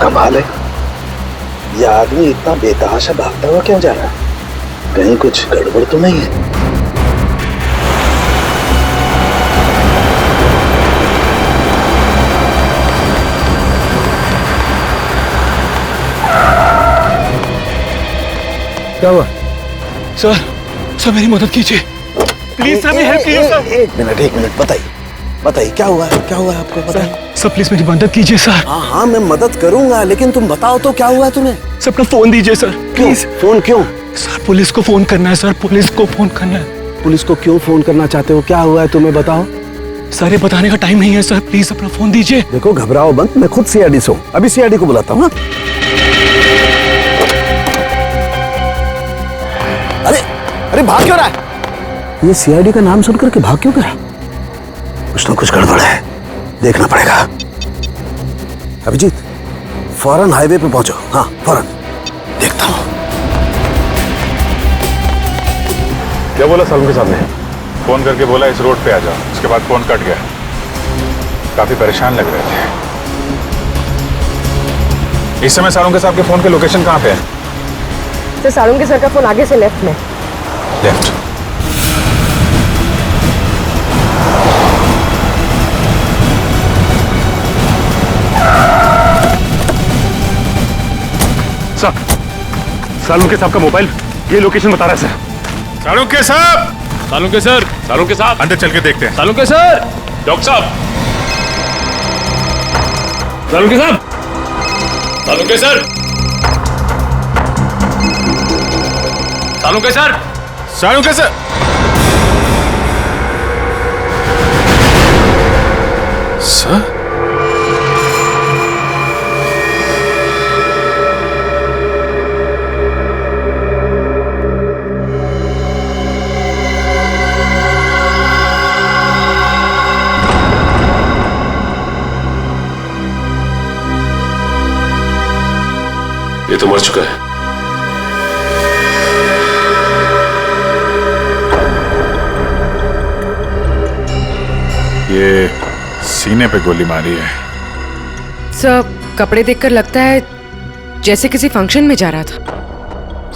कमाल है, ये आदमी इतना बेतहाशा भागता हुआ क्यों जा रहा है? कहीं कुछ गड़बड़ तो नहीं है? क्या हुआ? सर मेरी मदद कीजिए प्लीज सर, मेरी हेल्प कीजिए सर। एक मिनट बताइए क्या हुआ है आपको? बताइए सर प्लीज मेरी मदद कीजिए सर। हाँ मैं मदद करूंगा, लेकिन तुम बताओ तो क्या हुआ है तुम्हें? सर अपना फोन दीजिए सर प्लीज। फोन क्यों? सर पुलिस को फोन करना है सर, पुलिस को फोन करना है। पुलिस को क्यों फोन करना चाहते हो? क्या हुआ है तुम्हें बताओ। सर ये बताने का टाइम नहीं है सर, प्लीज अपना फोन दीजिए। देखो घबराओ मत, मैं खुद सीआईडी से हूँ, अभी सीआईडी को बुलाता हूँ। अरे भाग क्यों रहा है? ये सीआईडी का नाम सुनकर के भाग क्यों रहा? कुछ ना कुछ गड़बड़ है, देखना पड़ेगा। अभिजीत फौरन हाईवे पे पहुंचो। हाँ फौरन, देखता हूँ। क्या बोला सालुंके साहब ने? फोन करके बोला इस रोड पे आ जाओ, उसके बाद फोन कट गया। काफी परेशान लग रहे थे। इस समय सालुंके साहब के फोन के लोकेशन कहाँ पे है? सर सालुंके सर का फोन आगे से लेफ्ट में। लेफ्ट। सर सालुंके साहब का मोबाइल ये लोकेशन बता रहा है सर। सालुंके साहब! सालुंके साहब अंदर चल के देखते हैं। सालुंके सर, डॉक्टर साहब, सालुंके साहब, Salunke sir, Salunke sir, Salunke sir! Sir? ये तो मर चुका है। ये सीने पे गोली मारी है। सर कपड़े देखकर लगता है जैसे किसी फंक्शन में जा रहा था।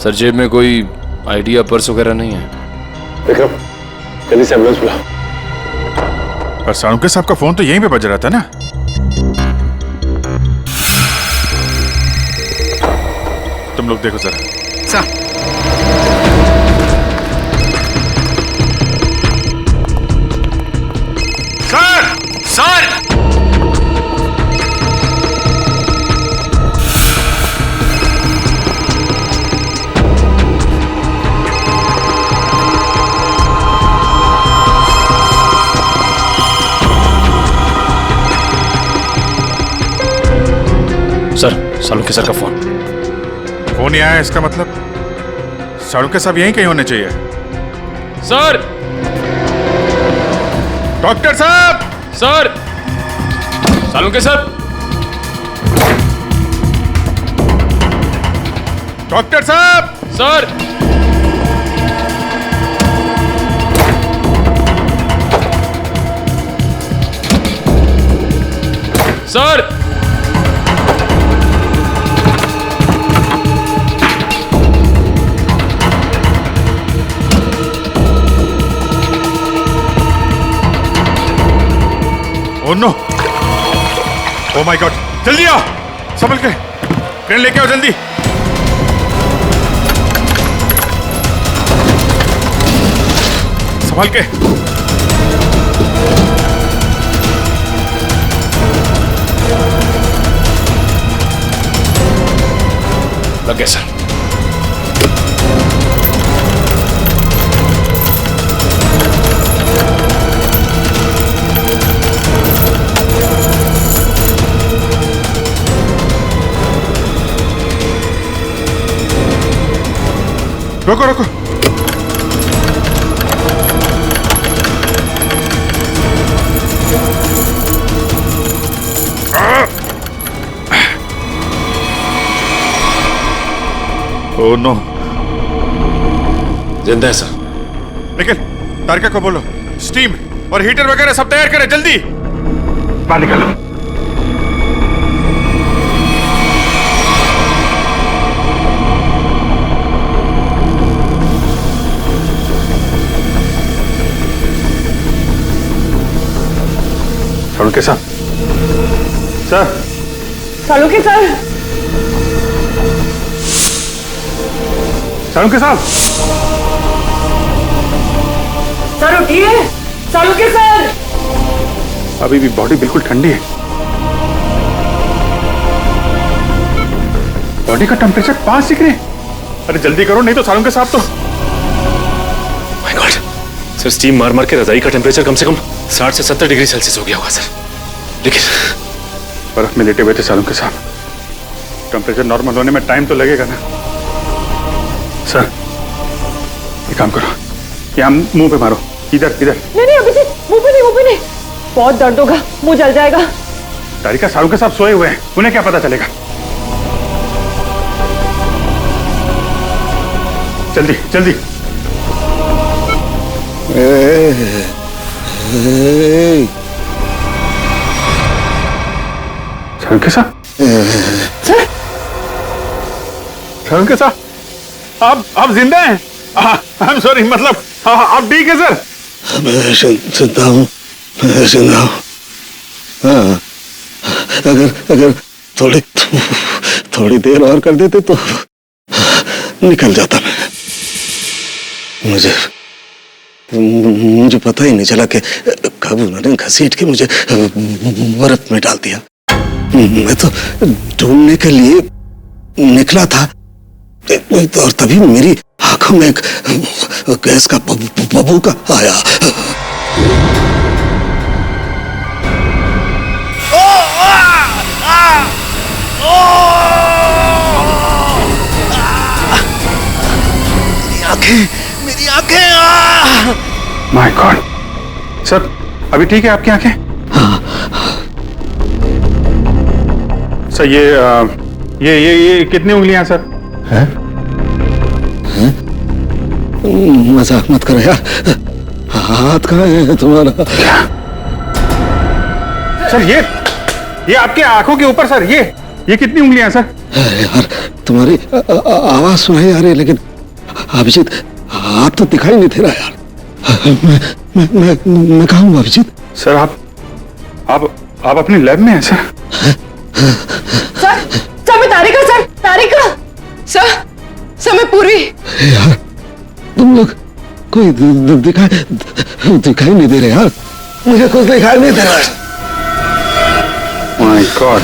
सर जेब में कोई आईडी या पर्स वगैरह नहीं है। विक्रम जल्दी से एम्बुलेंस बुला। पर सालुंके साहब का फोन तो यहीं पे बज रहा था ना? तुम लोग देखो जरा। Sir sir! Sir Salunke sir का फोन नहीं आया, इसका मतलब सालुंके साहब यहीं कहीं होने चाहिए। सर! डॉक्टर साहब! सर! सालुंके सर! डॉक्टर साहब! Sir! Sir! Oh no! Oh my God! जल्दी आओ, संभल के, ट्रेन लेके आओ जल्दी। संभल के। लग गया सर। रोको रोको। Oh no! जिंदा है सर। निखिल, तारिका को बोलो स्टीम और हीटर वगैरह सब तैयार करें जल्दी। बाहर निकलो। सालुंके साहब, सर, सालुंके सर, सालुंके साहब, सर उठिए, सालुंके सर। अभी भी बॉडी बिल्कुल ठंडी है। बॉडी का टेम्परेचर 5 डिग्री। अरे जल्दी करो, नहीं तो सालुंके साहब तो। माय गॉड सर, स्टीम मार मार के रजाई का टेम्परेचर कम से कम 60 से 70 डिग्री सेल्सियस हो गया होगा सर। लेकिन बर्फ में लेटे हुए थे सालुंके साहब। टेम्परेचर नॉर्मल होने में टाइम तो लगेगा ना। सर एक काम करो, यहाँ मुंह पे मारो, इधर इधर। नहीं अभिजीत, मुंह पे नहीं, बहुत दर्द होगा, मुंह जल जाएगा। तारिका, सालुंके साहब सोए हुए हैं, उन्हें क्या पता चलेगा। जल्दी जल्दी। सालुंके साहब, सालुंके साहब, आप जिंदा हैं? आई एम सॉरी, मतलब आप ठीक है सर? मैं जिंदा हूँ, मैं जिंदा हूँ। हाँ, अगर थोड़ी देर और कर देते तो निकल जाता मैं। मुझे पता ही नहीं चला कि कब उन्होंने घसीट के मुझे बर्फ में डाल दिया। मैं तो ढूंढने के लिए निकला था और तभी मेरी आंखों में एक गैस का बबूका आया। मेरी आंखें। माय गॉड सर, अभी ठीक है आपकी आंखें? सर ये कितनी उंगलियां सर? हैं? मजाक मत करो यार, हाथ कहाँ है तुम्हारा? सर ये आपके आंखों के ऊपर सर, ये कितनी उंगलियां सर? यार तुम्हारी आवाज सुनाई आ रही है, लेकिन अभिजीत आप तो दिखाई नहीं दे रहा यार। मैं कहाँ हूँ अभिजीत? सर आप अपनी लैब में हैं सर? सर मैं तारिका सर मैं पूरी। यार तुम लोग कोई दिखाई नहीं दे रहे यार, मुझे कुछ दिखाई नहीं दे रहा है। My god.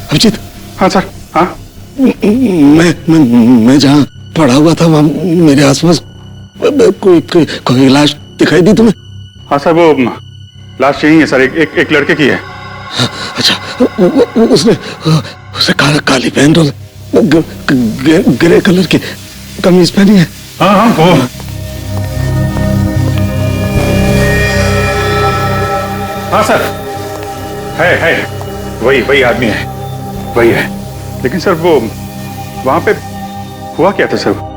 अभिजीत। हाँ सर, हाँ। मैं जहाँ पड़ा हुआ था वहाँ मेरे आसपास कोई लाश दिखाई दी तुम्हें? हाँ सर, वो लाश यही है सर, एक लड़के की है। अच्छा, उसने काली पैंट और ग्रे कलर की कमीज पहनी है। हाँ वो हाँ सर, है वही आदमी है, वही है। लेकिन सर वो वहां पे हुआ क्या था सर?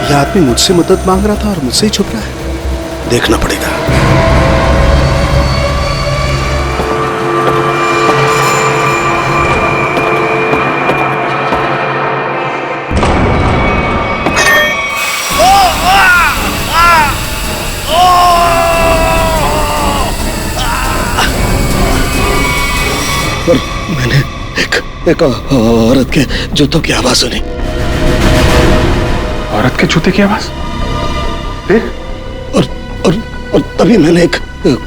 यह आदमी मुझसे मदद मांग रहा था और मुझसे ही छुप रहा है, देखना पड़ेगा। और मैंने एक औरत के जूतों की आवाज सुनी। औरत के जूते की आवाज? फिर? और तभी मैंने एक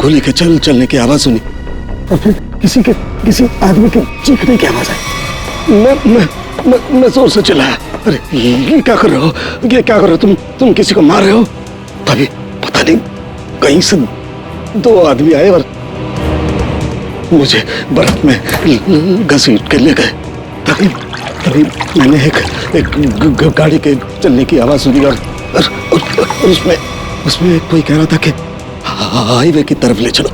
गोली के चलने की आवाज सुनी और फिर किसी आदमी के चीखने की आवाज आई। मैं जोर से चिल्लाया, अरे ये क्या कर रहे हो, ये क्या कर रहे हो तुम किसी को मार रहे हो? तभी पता नहीं कहीं से दो आदमी आए और मुझे बर्फ में घसीट के ले गए। तभी मैंने एक गाड़ी के चलने की आवाज सुनी और उसमें कोई कह रहा था कि हाईवे की तरफ ले चलो।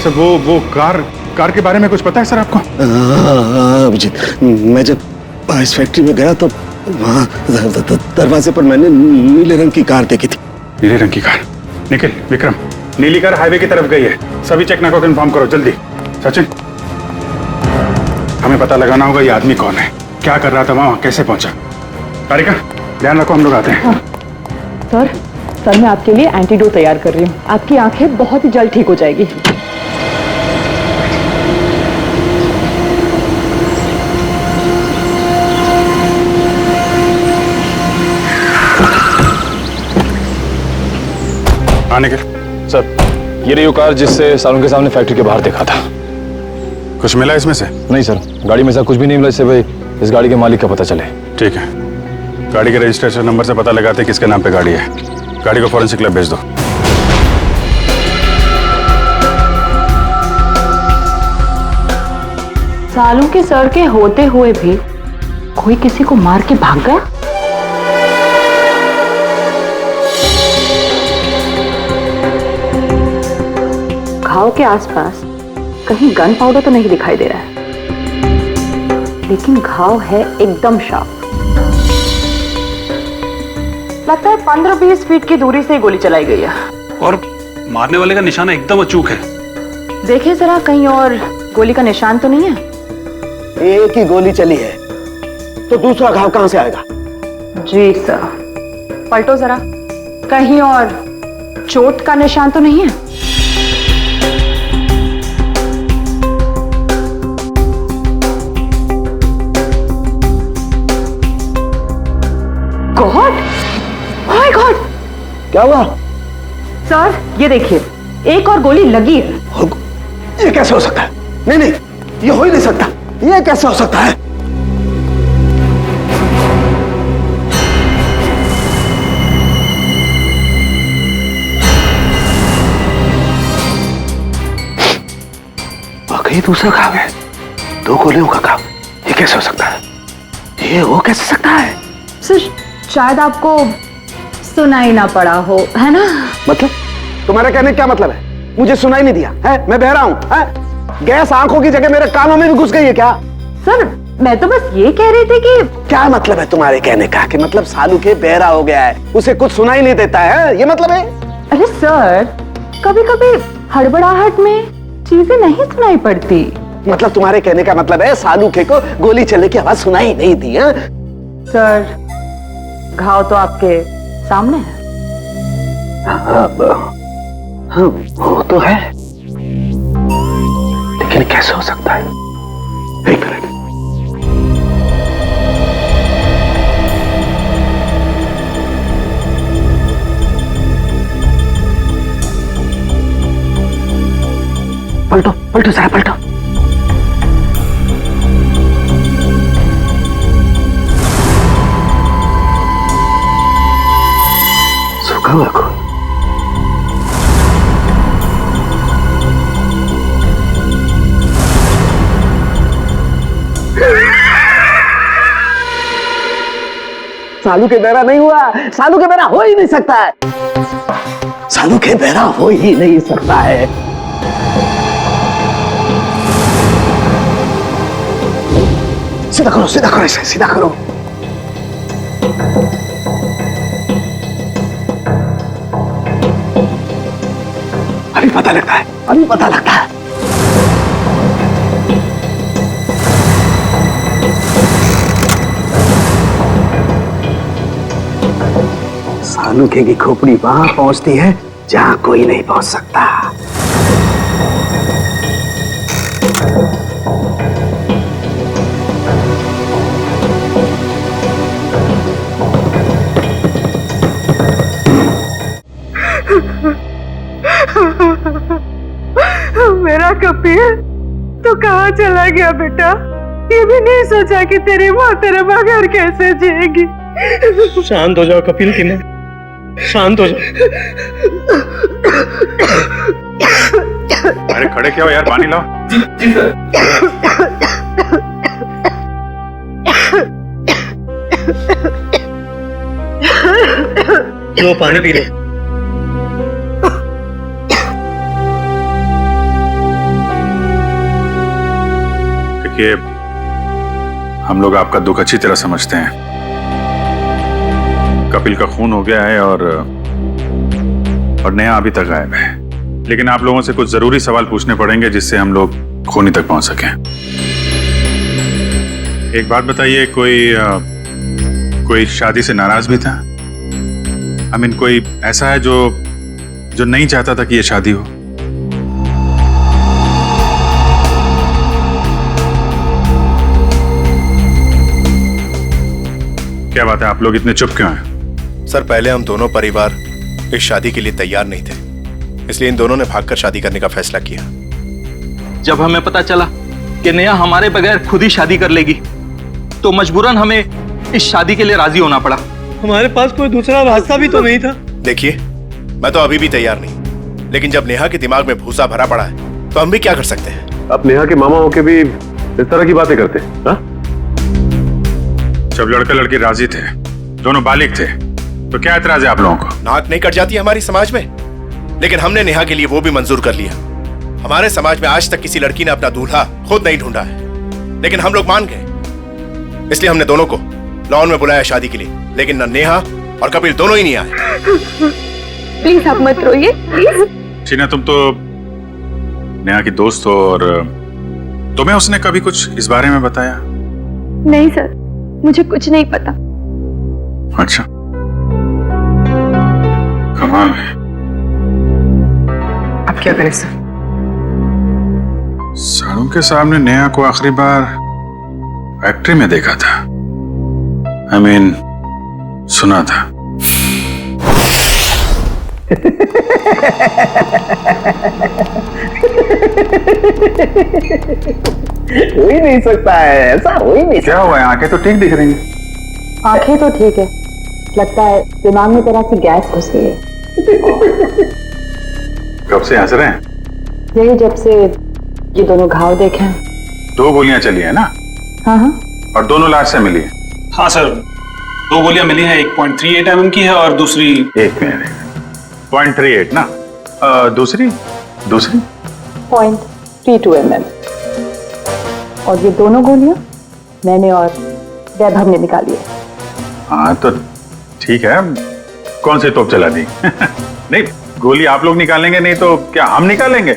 सर वो कार कार के बारे में कुछ पता है सर आपको? अभिजीत, मैं जब इस फैक्ट्री में गया तो वहाँ दरवाजे पर मैंने नीले रंग की कार देखी थी। नीले रंग की कार? निखिल, विक्रम, नीली कार हाईवे की तरफ गई है। सभी चेक नाका को इन्फॉर्म करो जल्दी। सचिन, हमें पता लगाना होगा ये आदमी कौन है, क्या कर रहा था वहां, कैसे पहुंचा। कारिका, ध्यान रखो, हम लोग आते हैं। सर मैं आपके लिए एंटीडोट तैयार कर रही हूँ। आपकी आंखें बहुत ही जल्द ठीक हो जाएगी। आने के सर, ये रही वो कार जिससे सालों के सामने फैक्ट्री के बाहर देखा था। कुछ मिला इसमें से? नहीं सर, गाड़ी में से कुछ भी नहीं मिला, इससे भाई इस गाड़ी के मालिक का पता चले। ठीक है, गाड़ी के रजिस्ट्रेशन नंबर से पता लगाते हैं किसके नाम पे गाड़ी है। गाड़ी को फॉरेंसिक लैब भेज दो। सालों के सर के होते हुए भी कोई किसी को मार के भाग गया। घाव के आसपास कहीं गन पाउडर तो नहीं दिखाई दे रहा है, लेकिन घाव है एकदम शार्प। लगता है 15-20 फीट की दूरी से गोली चलाई गई है। और मारने वाले का निशाना एकदम अचूक है। देखिए जरा, कहीं और गोली का निशान तो नहीं है? एक ही गोली चली है तो दूसरा घाव कहां से आएगा? जी सर, पलटो जरा, कहीं और चोट का निशान तो नहीं है? गॉड, माय गॉड, क्या हुआ? सर ये देखिए, एक और गोली लगी है। ये कैसे हो सकता है? नहीं नहीं, ये हो ही नहीं सकता। ये कैसे हो सकता है? वाकई दूसरा घाव है, 2 गोलियों का घाव। ये कैसे हो सकता है? ये हो कैसे सकता है? सर शायद आपको सुनाई ना पड़ा हो, है ना? मतलब तुम्हारा कहने का क्या मतलब है? मुझे सुनाई नहीं दिया है? मैं बहरा हूं है? गैस आंखों की जगह मेरे कानों में भी घुस गई है क्या? सर मैं तो बस ये कह रही थी कि क्या मतलब है तुम्हारे कहने का कि मतलब सालू के बहरा हो गया है, उसे कुछ सुनाई नहीं देता है, ये मतलब है? अरे सर, कभी कभी हड़बड़ाहट में चीजें नहीं सुनाई पड़ती। मतलब तुम्हारे कहने का मतलब है सालू के को गोली चलने की आवाज सुनाई नहीं दी है? सर घाव तो आपके सामने है। हाँ, वो तो है, लेकिन कैसे हो सकता है? एक मिनट, पलटो पलटो जरा, पलटो। सूखा हुआ खून। सालू के बहरा नहीं हुआ, सालू के बहरा हो ही नहीं सकता है, सालू के बहरा हो ही नहीं सकता है। सीधा करो इसे, सीधा करो। अभी पता लगता है, अभी पता लगता है। सालू के की खोपड़ी वहां पहुंचती है जहां कोई नहीं पहुंच सकता। मेरा कपिल तो कहाँ चला गया बेटा? ये भी नहीं सोचा कि तेरी माँ तेरे बगैर कैसे जिएगी। शांत हो जाओ कपिल, किन्ने शांत हो जाओ। अरे खड़े क्या हो यार, पानी लाओ। जी सर। लो पानी पी लो। देखिए, हम लोग आपका दुख अच्छी तरह समझते हैं। कपिल का खून हो गया है और नेहा अभी तक गायब है। लेकिन आप लोगों से कुछ जरूरी सवाल पूछने पड़ेंगे जिससे हम लोग खूनी तक पहुंच सकें। एक बात बताइए, कोई शादी से नाराज भी था? आई मीन, कोई ऐसा है जो नहीं चाहता था कि ये शादी हो? क्या बात है, आप लोग इतने चुप क्यों हैं? सर, पहले हम दोनों परिवार इस शादी के लिए तैयार नहीं थे, इसलिए इन दोनों ने भागकर शादी करने का फैसला किया। जब हमें पता चला कि नेहा हमारे बगैर खुद ही शादी कर लेगी, तो मजबूरन हमें इस शादी के लिए राजी होना पड़ा। हमारे पास कोई दूसरा रास्ता भी तो नहीं था। देखिए, मैं तो अभी भी तैयार नहीं, लेकिन जब नेहा के दिमाग में भूसा भरा पड़ा है तो हम भी क्या कर सकते हैं? आप नेहा के मामा होके भी इस तरह की बातें करते हैं? हाँ? जब लड़का लड़की राजी थे, दोनों बालिग थे, तो क्या एतराज है आप लोगों को? नाक नहीं कट जाती हमारी समाज में, लेकिन हमने नेहा के लिए वो भी मंजूर कर लिया। हमारे समाज में आज तक किसी लड़की ने अपना दूल्हा खुद नहीं ढूंढा है, लेकिन हम लोग मान गए, इसलिए हमने दोनों को लॉन में बुलाया शादी के लिए। लेकिन न नेहा और कपिल दोनों ही नहीं आए। प्लीज आप मत रोइए, प्लीज। टीना, तुम तो नेहा की दोस्त हो, और तुम्हें उसने कभी कुछ इस बारे में बताया? नहीं सर, मुझे कुछ नहीं पता। अच्छा, कमाल है। अब क्या करें सर? सारों के सामने नेहा को आखिरी बार फैक्ट्री में देखा था। आई मीन, सुना था। हो ही नहीं सकता है, ऐसा हो ही नहीं। क्या हुआ है? आंखें तो ठीक दिख रही हैं। आंखें तो ठीक है, लगता है दिमाग में तरह से गैस घुस गई है। कब से हंस रहे हैं? यही जब से ये दोनों घाव देखे हैं। 2 गोलियां चली है ना? हाँ हाँ, और दोनों लाश से मिली है? हाँ सर, 2 गोलियां मिली हैं, 1.38 mm की है और दूसरी 1 मिनट, 0.38 ना? दूसरी 0.32 mm। और ये दोनों गोलियां मैंने और वैभव ने निकाली है। हाँ तो ठीक है, कौन सी तोप चला दी? नहीं, गोली आप लोग निकालेंगे नहीं तो क्या हम निकालेंगे?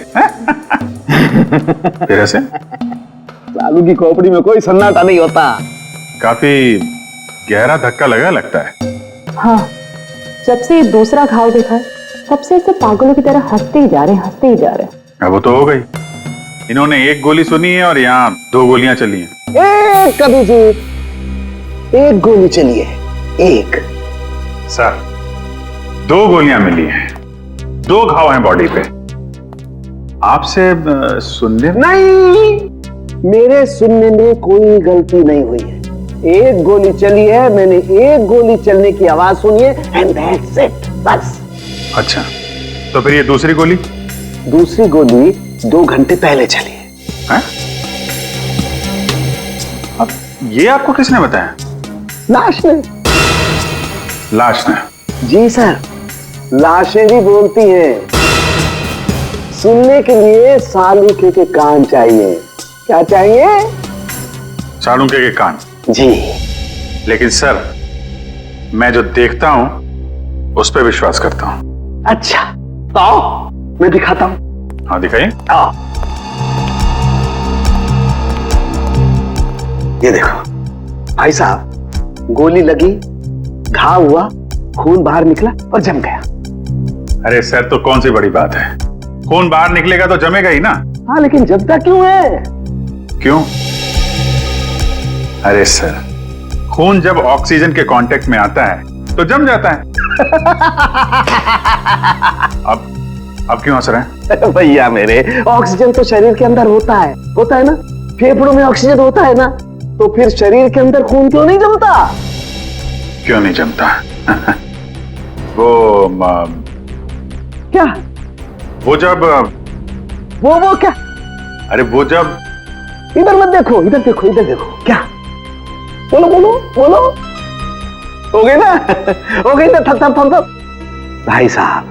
फिर ऐसे सालू की खोपड़ी में कोई सन्नाटा नहीं होता। काफी गहरा धक्का लगा लगता है। हाँ, जब से ये दूसरा घाव देखा है, तब से इसे पागलों की तरह हंसते ही जा रहे हैं। अब वो तो हो गई, इन्होंने 1 गोली सुनी है और यहाँ 2 गोलियां चली हैं। एक कभी जी, 1 गोली चली है, 1। सर, 2 गोलियां मिली हैं, 2 घाव हैं बॉडी पे। आपसे सुनने नहीं, मेरे सुनने में कोई गलती नहीं हुई है। 1 गोली चली है, मैंने 1 गोली चलने की आवाज सुनी है, एंड दैट्स इट, बस। अच्छा, तो फिर ये दूसरी गोली? दूसरी गोली 2 घंटे पहले चली है। हैं? अब ये आपको किसने बताया? लाश ने। लाश ने? जी सर, लाशें भी बोलती हैं। सुनने के लिए सालूके के कान चाहिए। क्या चाहिए? सालूके के कान? जी। लेकिन सर, मैं जो देखता हूं उस पर विश्वास करता हूं। अच्छा, तो आओ मैं दिखाता हूं। हाँ, दिखाइए। आओ, ये देखो भाई साहब, गोली लगी, घाव हुआ, खून बाहर निकला और जम गया। अरे सर, तो कौन सी बड़ी बात है, खून बाहर निकलेगा तो जमेगा ही ना। हाँ, लेकिन जमता क्यों है? क्यों? अरे सर, खून जब ऑक्सीजन के कांटेक्ट में आता है तो जम जाता है। अब क्यों हंस रहे हैं? भैया मेरे, ऑक्सीजन तो शरीर के अंदर होता है ना? फेफड़ों में ऑक्सीजन होता है ना, तो फिर शरीर के अंदर खून क्यों नहीं जमता? क्यों नहीं जमता? वो क्या? वो जब वो क्या? अरे वो जब, इधर मत देखो, इधर देखो। क्या? बोलो। हो गई ना? हो गई ना? थप। भाई साहब,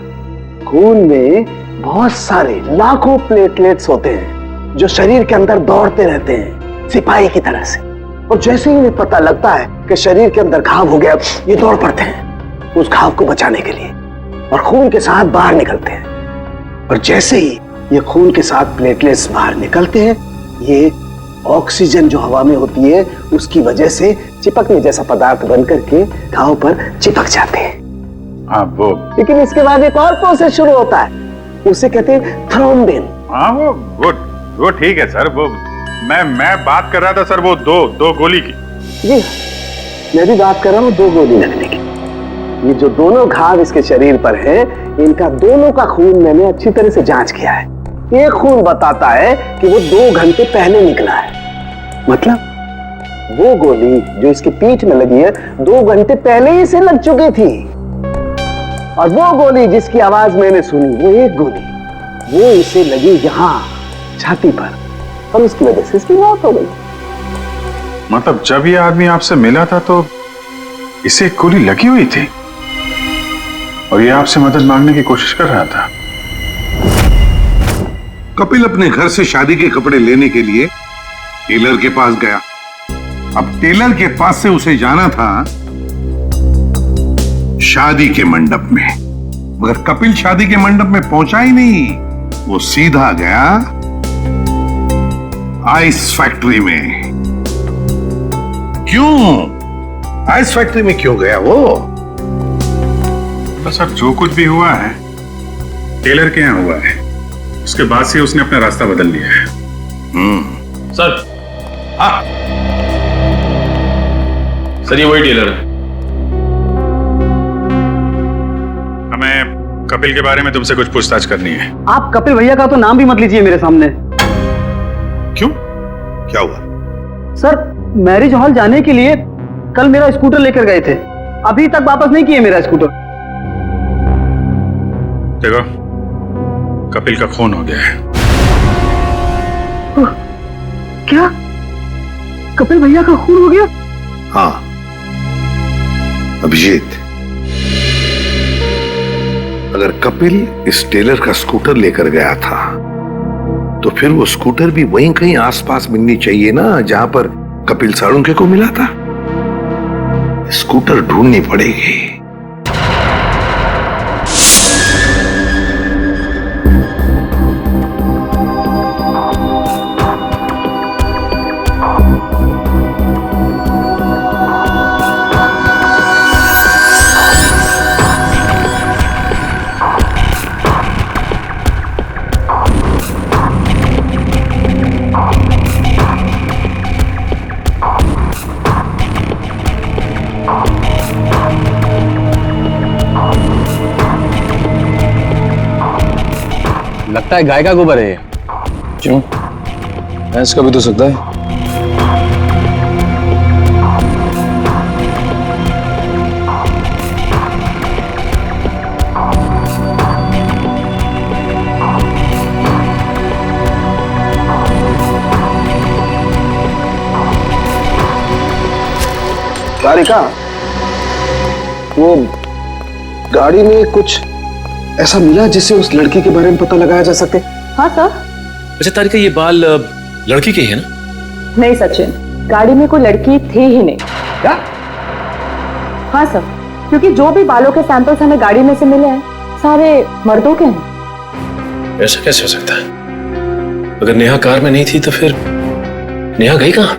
खून में बहुत सारे लाखों प्लेटलेट्स होते हैं जो शरीर के अंदर दौड़ते रहते हैं, सिपाही की तरह से। और जैसे ही उन्हें पता लगता है कि शरीर के अंदर घाव हो गया, ये दौड़ पड़ते हैं उस घाव को बचाने के लिए और खून के साथ बाहर निकलते हैं। और जैसे ही ये खून के साथ प्लेटलेट्स बाहर निकलते हैं, ये ऑक्सीजन जो हवा में होती है उसकी वजह से चिपकने जैसा पदार्थ बन करके घाव पर चिपक जाते हैं। हाँ वो, लेकिन इसके बाद एक और प्रोसेस शुरू होता है, उसे कहते हैं थ्रोम्बिन। हाँ वो ठीक है सर। वो मैं बात कर रहा था सर, वो दो गोली की। जी मैं भी बात कर रहा हूँ 2 गोली लगने की। ये जो दोनों घाव इसके शरीर पर है, इनका दोनों का खून मैंने अच्छी तरह से जांच किया है। एक खून बताता है कि वो 2 घंटे पहले निकला है, मतलब वो गोली जो इसकी पीठ में लगी है 2 घंटे पहले ही से लग चुकी थी। और वो गोली जिसकी आवाज मैंने सुनी, वो एक गोली, वो इसे लगी यहां छाती पर, और उसकी वजह से इसकी मौत हो गई। मतलब जब ये आदमी आपसे मिला था तो इसे गोली लगी हुई थी और ये आपसे मदद मांगने की कोशिश कर रहा था। कपिल अपने घर से शादी के कपड़े लेने के लिए टेलर के पास गया। अब टेलर के पास से उसे जाना था शादी के मंडप में, मगर कपिल शादी के मंडप में पहुंचा ही नहीं। वो सीधा गया आइस फैक्ट्री में। क्यों आइस फैक्ट्री में क्यों गया वो? तो सर जो कुछ भी हुआ है टेलर के यहाँ हुआ है, उसके बाद से उसने अपना रास्ता बदल लिया है। सर, हाँ सर ये वही टेलर है। हमें कपिल के बारे में तुमसे कुछ पूछताछ करनी है। आप कपिल भैया का तो नाम भी मत लीजिए मेरे सामने। क्यों, क्या हुआ? सर मैरिज हॉल जाने के लिए कल मेरा स्कूटर लेकर गए थे, अभी तक वापस नहीं किए मेरा स्कूटर। देखो कपिल का खून हो गया है। क्या कपिल भैया का खून हो गया? हाँ अभिजीत, अगर कपिल इस टेलर का स्कूटर लेकर गया था तो फिर वो स्कूटर भी वहीं कहीं आसपास मिलनी चाहिए ना जहां पर कपिल साळुंखे को मिला था। स्कूटर ढूंढनी पड़ेगी। लगता है गाय का गोबर है ये। क्यों, भैंस का भी तो सकता है। तारिका, वो गाड़ी में कुछ ऐसा मिला जिससे उस लड़की के बारे में पता लगाया जा सके? हाँ सर। अच्छा तारिका, ये बाल लड़की के ही है ना? नहीं सचिन, गाड़ी में कोई लड़की थी ही नहीं। क्या? हाँ सर, क्योंकि जो भी बालों के सैंपल्स हमें गाड़ी में से मिले हैं सारे मर्दों के हैं। ऐसा कैसे हो सकता है? अगर नेहा कार में नहीं थी तो फिर नेहा गई कहाँ?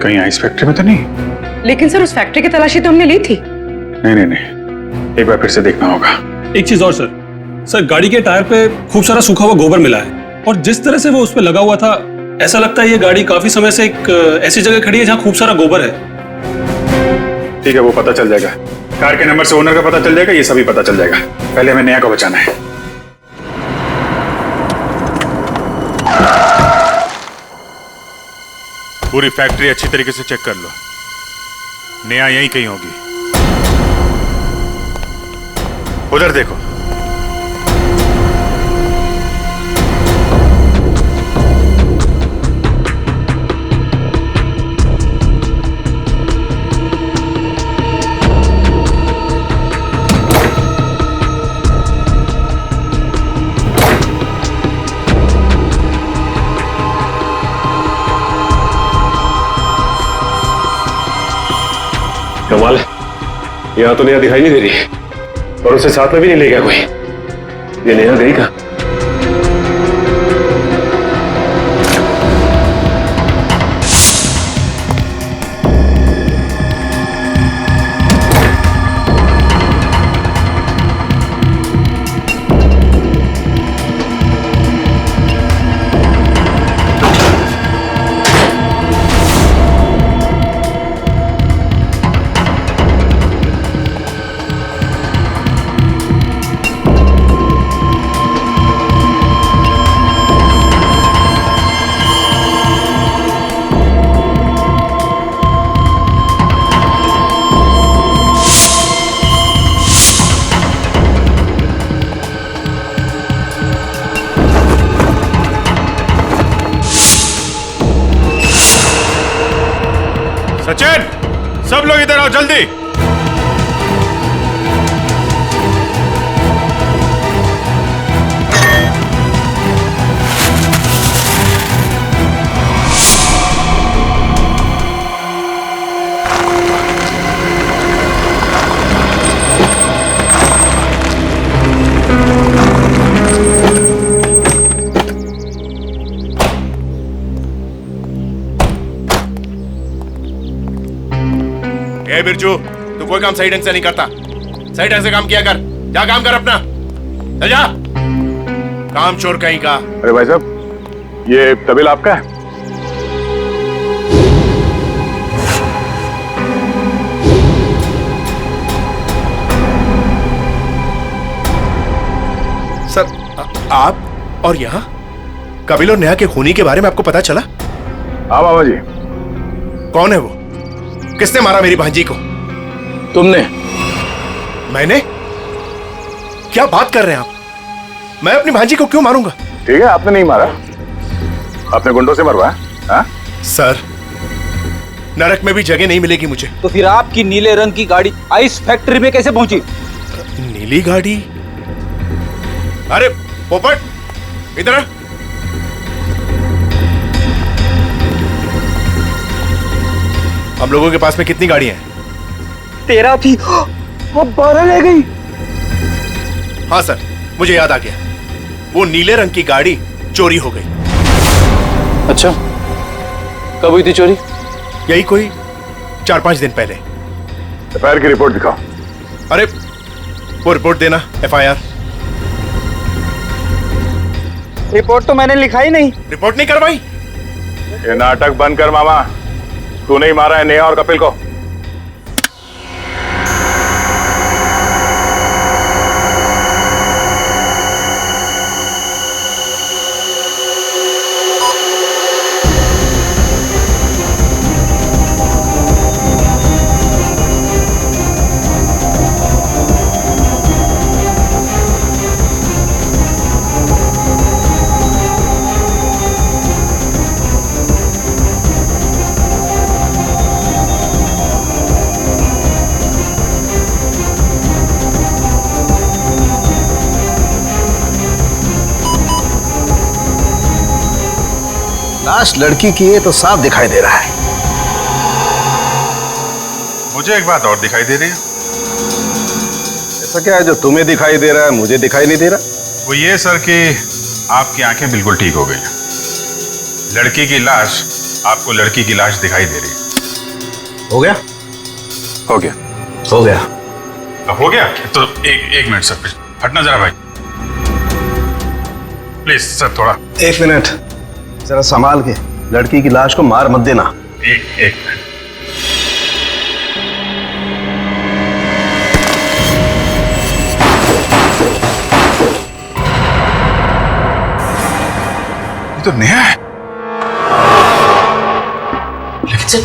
कहीं आइस फैक्ट्री में तो नहीं? लेकिन सर उस फैक्ट्री की तलाशी तो हमने ली थी। नहीं, एक बार फिर से देखना होगा। एक चीज और सर, गाड़ी के टायर पे खूब सारा सूखा हुआ गोबर मिला है और जिस तरह से वो उस पे लगा हुआ था, ऐसा लगता है ये गाड़ी काफी समय से एक ऐसी जगह खड़ी है जहां खूब सारा गोबर है। ठीक है, वो पता चल जाएगा। कार के नंबर से ओनर का पता चल जाएगा, ये सभी पता चल जाएगा। पहले हमें नेहा को बचाना है। पूरी फैक्ट्री अच्छी तरीके से चेक कर लो, नेहा यहीं कहीं होगी। उधर देखो। कमाल है, यहाँ तो नेहा दिखाई नहीं दे रही है और उसे साथ में भी नहीं ले गया कोई। ये नेहा गई कहाँ? सचिन, सब लोग इधर आओ जल्दी। ए बिरजू, तू कोई काम सही ढंग से नहीं करता। सही ढंग से काम किया कर। जा काम कर अपना। चल जा। काम चोर कहीं का। अरे भाई साहब, ये तबेला आपका है? सर, आप और यहाँ कपिल और नेहा के खूनी के बारे में आपको पता चला? हाँ मामा जी। कौन है वो? किसने मारा मेरी भांजी को? तुमने। मैंने? क्या बात कर रहे हैं आप? मैं अपनी भांजी को क्यों मारूंगा? ठीक है, आपने नहीं मारा, आपने गुंडों से मरवाया। हाँ? सर, नरक में भी जगह नहीं मिलेगी मुझे। तो फिर आपकी नीले रंग की गाड़ी आइस फैक्ट्री में कैसे पहुंची? नीली गाड़ी? अरे पोपट, इधर आ। हम लोगों के पास में कितनी गाड़ियां हैं? 13 थी, अब 12 रह गई। हाँ सर, मुझे याद आ गया। वो नीले रंग की गाड़ी चोरी हो गई। अच्छा, कब हुई थी चोरी? यही कोई 4-5 दिन पहले। एफआईआर की रिपोर्ट दिखाओ। अरे वो रिपोर्ट देना। एफआईआर रिपोर्ट तो मैंने लिखा ही नहीं। रिपोर्ट नहीं करवाई? ये नाटक बंद कर मामा। तू नहीं मारा है नेहा और कपिल को? लाश लड़की की है तो साफ दिखाई दे रहा है। मुझे एक बात और दिखाई दे रही है। ऐसा क्या है जो तुम्हें दिखाई दे रहा है मुझे दिखाई नहीं दे रहा? वो ये सर कि आपकी आंखें बिल्कुल ठीक हो गई। लड़की की लाश आपको लड़की की लाश दिखाई दे रही है। हो गया? हो गया। हो गया। अब हो गया तो एक मिनट सर, हटना जरा भाई, प्लीज सर, थोड़ा 1 मिनट जरा संभाल के। लड़की की लाश को मार मत देना। एक मिनट। ये तो नेहा है। लेकिन सर,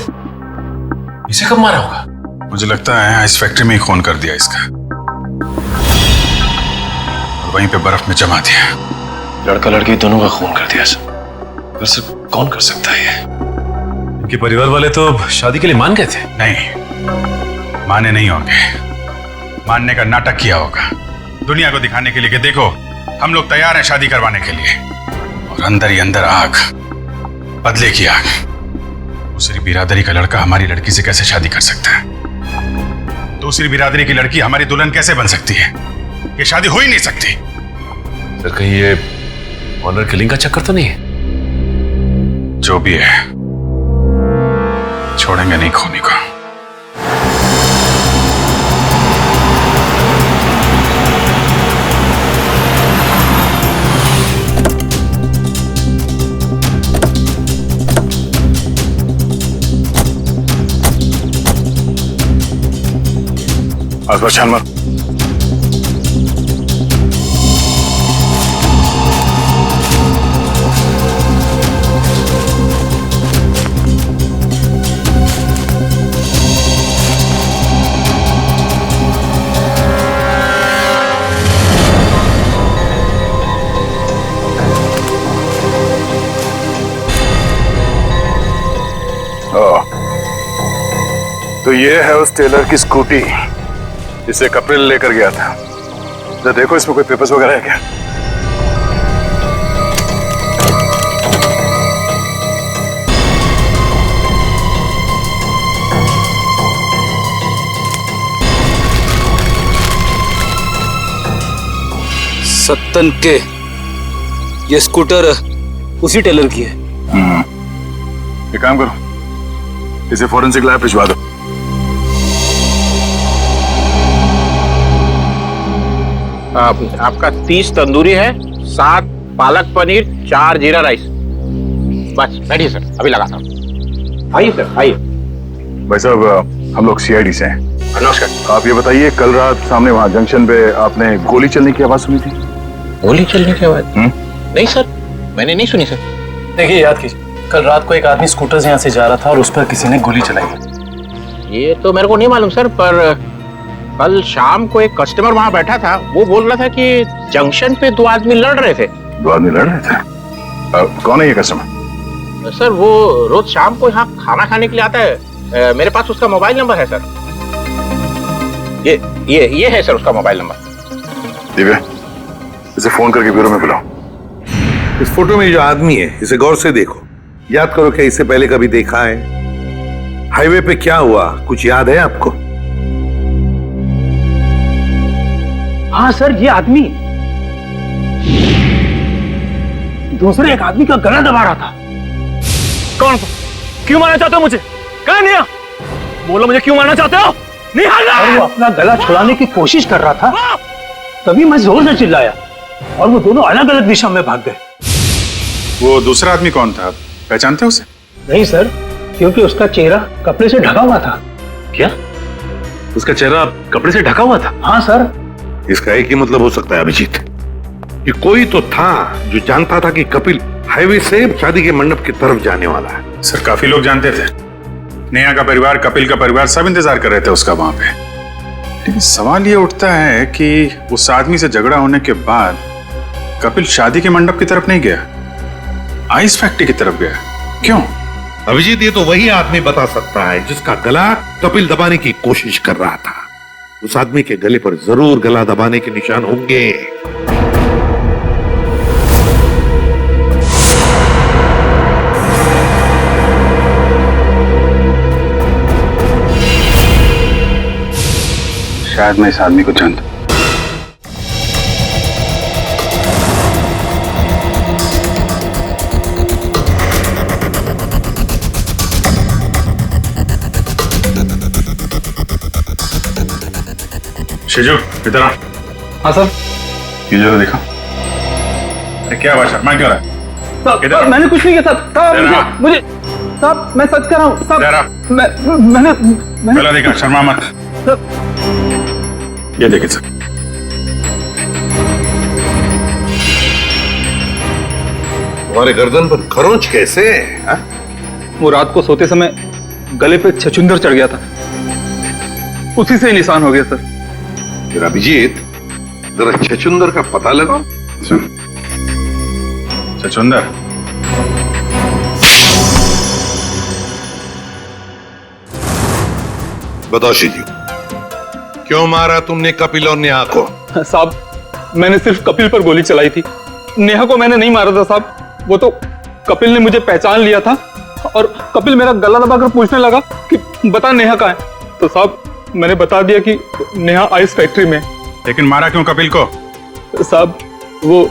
इसे कब मारा होगा? मुझे लगता है इस फैक्ट्री में ही खून कर दिया इसका और वहीं पे बर्फ में जमा दिया। लड़का लड़की दोनों का खून कर दिया सर। पर सर, कौन कर सकता है ये? इनके परिवार वाले तो शादी के लिए मान गए थे। नहीं, माने नहीं होंगे। मानने का नाटक किया होगा दुनिया को दिखाने के लिए कि देखो हम लोग तैयार हैं शादी करवाने के लिए, और अंदर ही अंदर आग, बदले की आग। दूसरी बिरादरी का लड़का हमारी लड़की से कैसे शादी कर सकता है? दूसरी बिरादरी की लड़की हमारी दुल्हन कैसे बन सकती है? ये शादी हो ही नहीं सकती। सर कहीं ये ऑनर किलिंग का चक्कर तो नहीं है? जो भी है, छोड़ेंगे नहीं खोनी को। आसपास छान मार। तो ये है उस टेलर की स्कूटी जिसे कपिल लेकर गया था। तो देखो इसमें कोई पेपर्स वगैरह है क्या? सत्तन के ये स्कूटर उसी टेलर की है। एक काम करो, इसे फोरेंसिक लैब भिजवा दो। आपका 30 तंदूरी है, 7 पालक पनीर, 4 जीरा राइस। बस बैठिए सर, अभी लगाता हूँ। आइए सर, आइए। भाई साहब, हम लोग सीआईडी से हैं। नमस्कार। आप ये बताइए, कल रात सामने वहाँ जंक्शन पे आपने गोली चलने की आवाज सुनी थी? गोली चलने की आवाज? नहीं सर, मैंने नहीं सुनी सर। देखिए, याद कीजिए, कल रात को एक आदमी स्कूटर से यहाँ से जा रहा था और उस पर किसी ने गोली चलाई। ये तो मेरे को नहीं मालूम सर, पर कल शाम को एक कस्टमर वहाँ बैठा था, वो बोल रहा था कि जंक्शन पे 2 आदमी लड़ रहे थे। 2 आदमी लड़ रहे थे? कौन है ये कस्टमर? सर वो रोज शाम को यहाँ खाना खाने के लिए आता है। मेरे पास उसका मोबाइल नंबर है सर। ये है सर उसका मोबाइल नंबर। दिव्या, इसे फोन करके ब्यूरो में बुलाओ। इस फोटो में जो आदमी है, इसे गौर से देखो। याद करो क्या इससे पहले कभी देखा है? हाईवे पे क्या हुआ, कुछ याद है आपको? हाँ सर, ये आदमी दूसरे एक आदमी का गला दबा रहा था। कौन? क्यों मारना चाहते हो मुझे? कहाँ है नेहा? बोलो मुझे, क्यों मारना चाहते हो? और वो अपना गला छुड़ाने की कोशिश कर रहा था, तभी मैं जोर से चिल्लाया और वो दोनों अलग अलग दिशा में भाग गए। वो दूसरा आदमी कौन था, पहचानते हो उसे? नहीं सर, क्योंकि उसका चेहरा कपड़े से ढका हुआ था। क्या? उसका चेहरा कपड़े से ढका हुआ था? हाँ सर। इसका एक ही मतलब हो सकता है अभिजीत, कि कोई तो था जो जानता था कि कपिल हाईवे से शादी के मंडप की तरफ जाने वाला है। सर काफी लोग जानते थे, नेहा का परिवार, कपिल का परिवार, सब इंतजार कर रहे थे उसका वहां पे। लेकिन सवाल ये उठता है कि उस आदमी से झगड़ा होने के बाद कपिल शादी के मंडप की तरफ नहीं गया, आइस फैक्ट्री की तरफ गया। क्यों? अभिजीत, ये तो वही आदमी बता सकता है जिसका गला कपिल दबाने की कोशिश कर रहा था। उस आदमी के गले पर जरूर गला दबाने के निशान होंगे। शायद मैं इस आदमी को जानता। शिजू, इधर आ। हाँ सर। ये जरा देखो। क्या बात है, मैं क्यों रहा? साहब, मैंने कुछ नहीं किया साहब। मुझे साहब, मैं सच कर रहा हूँ साहब। मैंने पहला देखा, शर्मा मत। ये देखिए सर, तुम्हारे गर्दन पर खरोंच कैसे? वो रात को सोते समय गले पे छछूंदर चढ़ गया था, उसी से निशान हो गया सर। फिर अभिजीत, जरा छछूंदर का पता लगाओ। छछूंदर? बताओ शिजू, क्यों मारा तुमने कपिल और नेहा को? साहब, मैंने सिर्फ कपिल पर गोली चलाई थी, नेहा को मैंने नहीं मारा था साहब। वो तो कपिल ने मुझे पहचान लिया था और कपिल मेरा गला दबाकर पूछने लगा कि बता नेहा कहाँ है। तो साहब, मैंने बता दिया कि नेहा आइस फैक्ट्री में। लेकिन मारा क्यों कपिल को? साहब वो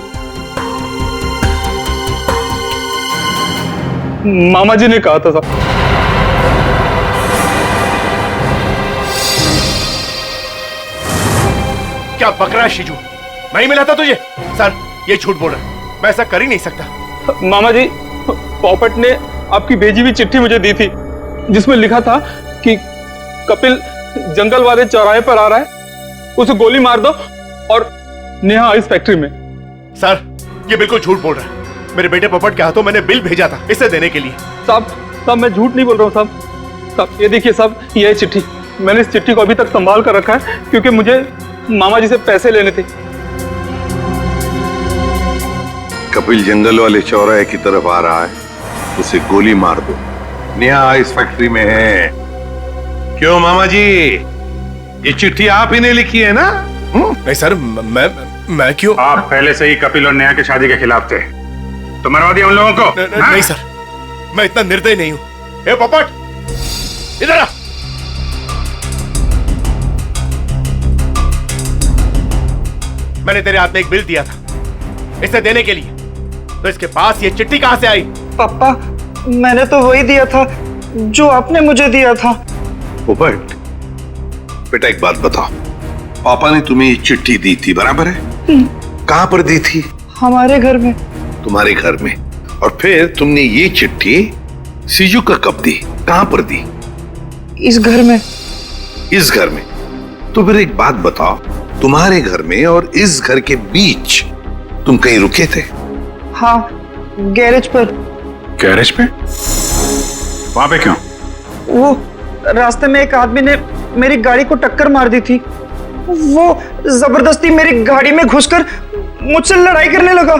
मामा जी ने कहा था साहब। क्या बक रहा है शीजू? मैं ही मिला था तुझे? सर ये झूठ बोल रहा है, मैं ऐसा कर ही नहीं सकता। मामा जी, पॉपट ने आपकी भेजी हुई चिट्ठी मुझे दी थी जिसमें लिखा था कि कपिल जंगल वाले चौराहे पर आ रहा है, उसे गोली मार दो और नेहा आइस फैक्ट्री में। सर ये बिल्कुल झूठ बोल रहा है। मेरे बेटे पॉपट के हाथों मैंने बिल भेजा था इसे देने के लिए। साहब मैं झूठ नहीं बोल रहा हूँ साहब। ये देखिए साहब, ये है चिट्ठी। मैंने इस चिट्ठी को अभी तक संभाल कर रखा है क्योंकि मुझे मामा जी से पैसे लेने थे। कपिल जंगल वाले चौराहे की तरफ आ रहा है, उसे गोली मार दो। नेहा इस फैक्ट्री में है। क्यों मामा जी, ये चिट्ठी आप ही ने लिखी है ना? नहीं सर, मैं क्यों? आप पहले से ही कपिल और नेहा की शादी के खिलाफ थे, तो मरवा दिया उन लोगों को। नहीं सर, मैं इतना निर्दयी नहीं हूं। ए पोपट इधर आ। मैंने तेरे हाथ में एक बिल दिया था इसे देने के लिए, तो इसके पास ये चिट्ठी कहां से आई? पापा मैंने तो वही दिया था जो आपने मुझे दिया था। पोपट बेटा एक बात बताओ, पापा ने तुम्हें ये चिट्ठी दी थी बराबर है? कहां पर दी थी? हमारे घर में। तुम्हारे घर में? और फिर तुमने ये चिट्ठी सीजू का कब दी, कहां पर दी? इस घर में। इस घर में? तो फिर एक बात बताओ, तुम्हारे घर में और इस घर के बीच तुम कहीं रुके थे? हाँ, गैरेज पर। गैरेज पे? वहां पे क्यों? वो रास्ते में एक आदमी ने मेरी गाड़ी को टक्कर मार दी थी। वो जबरदस्ती मेरी गाड़ी में घुसकर मुझसे लड़ाई करने लगा।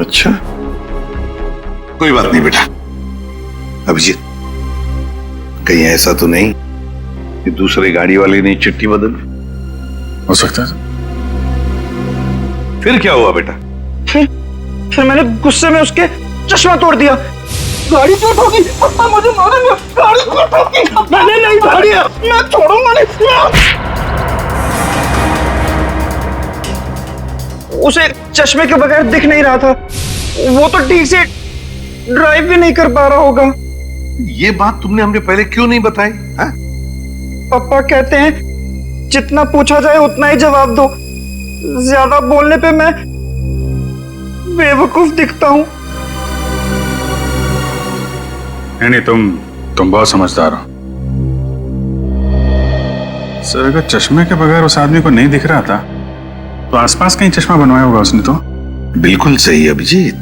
अच्छा, कोई बात नहीं बेटा। अभिजीत, कहीं ऐसा तो नहीं कि दूसरे गाड़ी वाले ने चिट्ठी बदल? हो सकता है। फिर क्या हुआ बेटा? फिर मैंने गुस्से में उसके चश्मा तोड़ दिया। गाड़ी क्यों ठोकी? पापा मुझे मारेंगे। गाड़ी क्यों ठोकी? मैंने नहीं गाड़ी, मैं छोड़ूंगा नहीं। उसे चश्मे के बगैर दिख नहीं रहा था, वो तो ठीक से ड्राइव भी नहीं कर पा रहा होगा। ये बात तुमने हमने पहले क्यों नहीं बताई? पापा कहते हैं जितना पूछा जाए उतना ही जवाब दो, ज्यादा बोलने पे मैं बेवकूफ दिखता हूं। नहीं, तुम बहुत समझदार हो सर। अगर चश्मे के बगैर उस आदमी को नहीं दिख रहा था तो आसपास कहीं चश्मा बनवाया होगा उसने तो। बिल्कुल सही अभिजीत,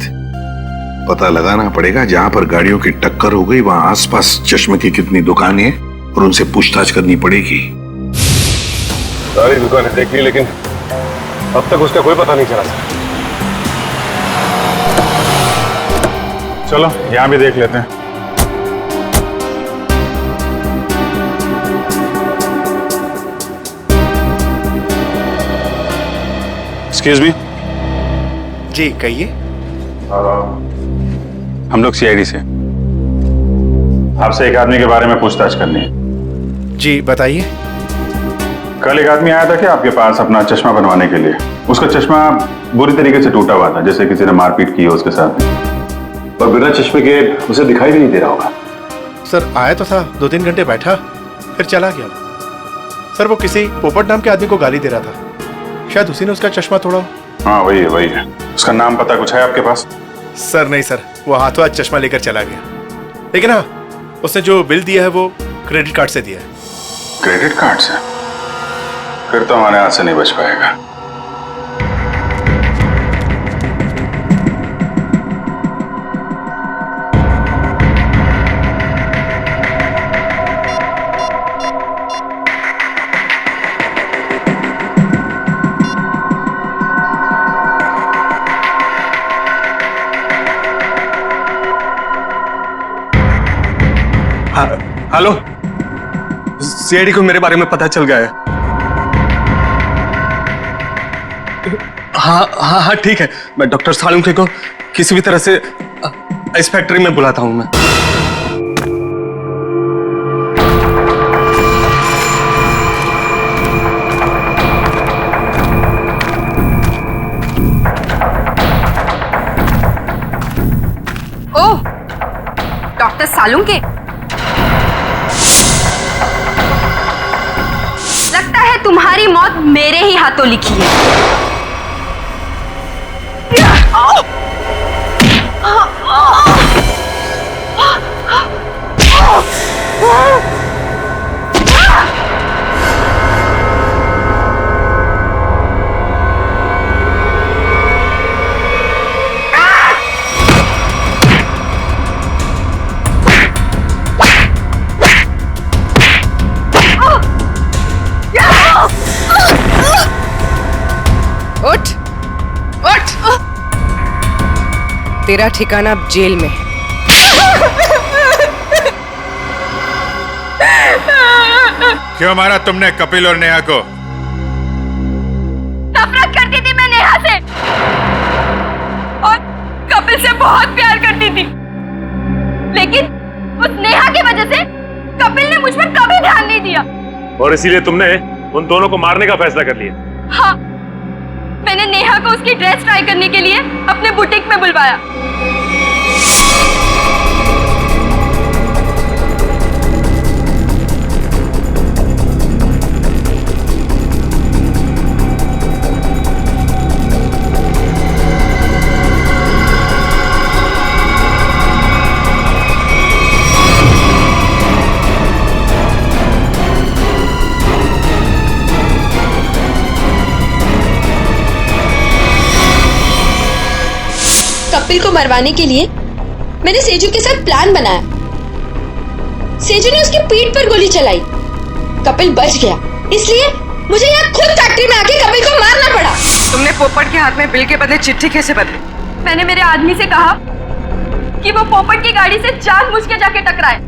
पता लगाना पड़ेगा जहां पर गाड़ियों की टक्कर हो गई वहां आसपास चश्मे की कितनी दुकानें हैं और उनसे पूछताछ करनी पड़ेगी। सारी दुकानें देख ली लेकिन अब तक उसका कोई पता नहीं चला। चलो यहां भी देख लेते हैं। Excuse me. जी कहिए। हम लोग सीआईडी से, आपसे एक आदमी के बारे में पूछताछ करनी है। जी बताइए। कल एक आदमी आया था कि आपके पास अपना चश्मा बनवाने के लिए। उसका चश्मा बुरी तरीके से टूटा हुआ था, जैसे किसी ने मारपीट की हो उसके साथ, और बिना चश्मे के उसे दिखाई भी नहीं दे रहा होगा। सर आया तो था, 2-3 घंटे बैठा फिर चला गया। सर वो किसी पोपट नाम के आदमी को गाली दे रहा था, शायद उसी ने उसका चश्मा तोड़ा। हाँ वही है। उसका नाम पता कुछ है आपके पास? सर नहीं सर, वो हाथों हाथ चश्मा लेकर चला गया। लेकिन हाँ, उसने जो बिल दिया है वो क्रेडिट कार्ड से दिया है। क्रेडिट कार्ड से? फिर तो हमारे हाथ से नहीं बच पाएगा। हेलो, सीआईडी को मेरे बारे में पता चल गया है। हाँ ठीक है, मैं डॉक्टर सालुंखे को किसी भी तरह से इस फैक्ट्री में बुलाता हूं मैं। सालुंग के? लगता है तुम्हारी मौत मेरे ही हाथों लिखी है। उठ, उठ। तेरा ठिकाना अब जेल में है। क्यों मारा तुमने कपिल और नेहा को? नफरत करती थी मैं नेहा से और कपिल से बहुत प्यार करती थी, लेकिन उस नेहा की वजह से कपिल ने मुझ पर कभी ध्यान नहीं दिया। और इसीलिए तुमने उन दोनों को मारने का फैसला कर लिया? हाँ, मैंने नेहा को उसकी ड्रेस ट्राई करने के लिए अपने बुटीक में बुलवाया। कपिल को मरवाने के लिए मैंने सेजू के साथ प्लान बनाया। सेजू ने उसकी पीठ पर गोली चलाई, कपिल बच गया, इसलिए मुझे यहाँ खुद फैक्ट्री में आके कपिल को मारना पड़ा। तुमने पोपट के हाथ में बिल के बदले चिट्ठी कैसे बदली? मैंने मेरे आदमी से कहा कि वो पोपट की गाड़ी से जानबूझ के जाके टकराए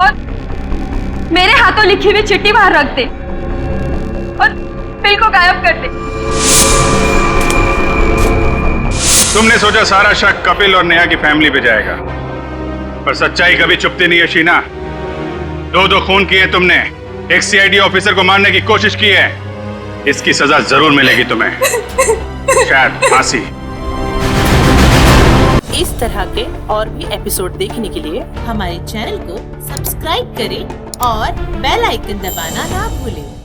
और मेरे हाथों लिखी हुई चिट्ठी बाहर रख दे और बिल को गायब कर दे। तुमने सोचा सारा शक कपिल और नेहा की फैमिली पे जाएगा, पर सच्चाई कभी चुपती नहीं है शीना। दो खून किए तुमने, एक सीआईडी ऑफिसर को मारने की कोशिश की है, इसकी सजा जरूर मिलेगी तुम्हें, शायद फांसी। इस तरह के और भी एपिसोड देखने के लिए हमारे चैनल को सब्सक्राइब करें और बेल आइकन दबाना ना भूलें।